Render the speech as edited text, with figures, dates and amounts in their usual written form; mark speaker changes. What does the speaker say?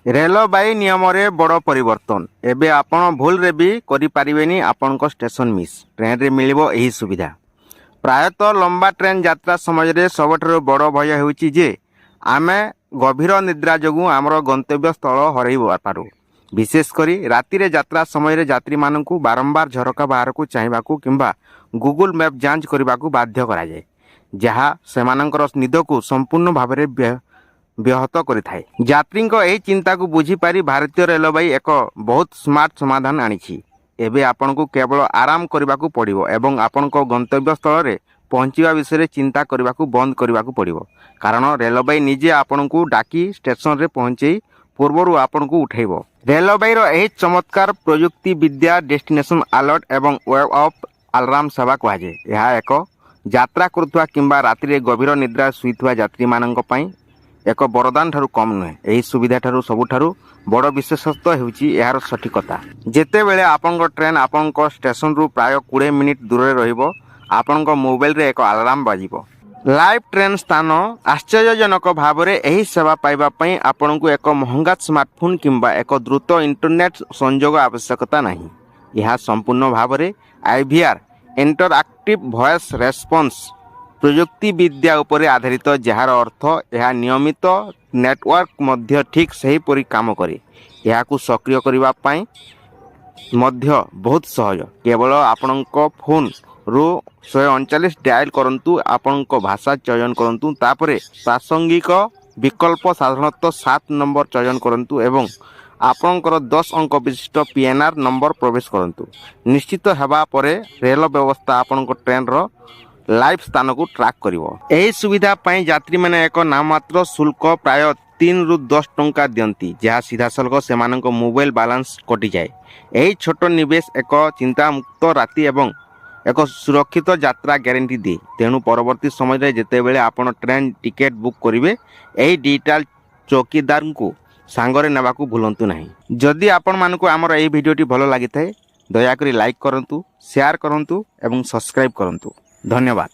Speaker 1: रेलबाई नियम रे बड़ परिवर्तन एबे आपण भूल रे भी करि परिबेनी आपनक स्टेशन मिस ट्रेन रे मिलिबो एही सुविधा। प्रायतः लंबा ट्रेन यात्रा समय रे सबठारु बड़ भय हेउची जे आमे गभीर निद्रा जोगु आमर गंतव्य स्थल हरई पारू। विशेष करी राति रे यात्रा समय रे यात्री मानकु बारंबार झरका बाहर को चाहबाकू किंबा गूगल मैप जांच करबाकू बाध्य करा जाय, जहा सेमानकर निद को संपूर्ण भाव में व्याहत करिथाय। यात्री एही चिंता को बुझी पारी भारतीय रेलबाई एक बहुत स्मार्ट समाधान आनिछि। एबे आपनको केवल आराम करबाकू पड़िबो एवं आपनको गंतव्य स्थल रे पहुंचीबा विषय रे चिंता करबाकू बंद करबाकू पड़िबो, कारण रेलबाई निजे आपनको डाकी स्टेशन रे पहुंचेई पूर्वरु आपनको उठेइबो। रेलबाई रो एही चमत्कार प्रयुक्ति विद्या डेस्टिनेशन अलर्ट एवं वेब ऑफ अलार्म सेवा कहाजे। यह एक यात्रा करुवा किंबा राति रे गभीर निद्रा सुईथुवा यात्री मानक पई एक वरदान ठारू कम नुहे। एही सुविधा ठारू सबुठारू बड़ विशेषत्व हेउची एहार सठिकता। जेते बेले आपनक ट्रेन आपनक स्टेशन रु प्राय 20 मिनिट दूर रे रहिबो, आपनक मोबाइल रे एक अलार्म बाजिबो। लाइव ट्रेन स्थान आश्चर्यजनक भाव में एही सेवा पाइबा पई आपनकु एक महंगा स्मार्टफोन किंबा एक द्रुत इंटरनेट संयोग आवश्यकता नहीं। यह संपूर्ण भाव में आईवीआर इंटरएक्टिव वॉइस रेस्पॉन्स प्रयुक्ति विद्या उपर आधारित, जार अर्थ यह नियमित नेटवर्क मध्य ठीक सही परी काम करे। यह सक्रिय करबा पई मध्य बहुत सहज। केवल आपनक फोन रु 139 डायल करंतु, आपनक भाषा चयन करंतु, तापरे प्रासंगिक विकल्प साधारणतः 7 नंबर चयन करंतु एवं आपनकर 10 अंक विशिष्ट पीएनआर नंबर प्रवेश करंतु। निश्चित हेबा परे रेल व्यवस्था आपनक ट्रेन रो लाइव स्थान को ट्रैक करिवो। एही सुविधा पई यात्री माने एक नाममात्र शुल्क प्राय 3 रु 10 टंका दियंती, जहाँ सीधा सलख सेमानक मोबाइल बैलेंस कटि जाए। एही छोट निवेश एक चिंता मुक्त राति एवं एक सुरक्षित यात्रा ग्यारंटी दे। तेणु परवर्ती समय रे जेते बेले आपण ट्रेन टिकेट बुक करिवे, एही डिजिटल चौकीदार को सांगरे नेबाकू भूलंतु नहीं। जदि आपण मानकू हमर एही भिडियोटी भलो लागि थाए, दया करी लाइक करंतु, शेयर करंतु एवं सब्सक्राइब करंतु। धन्यवाद।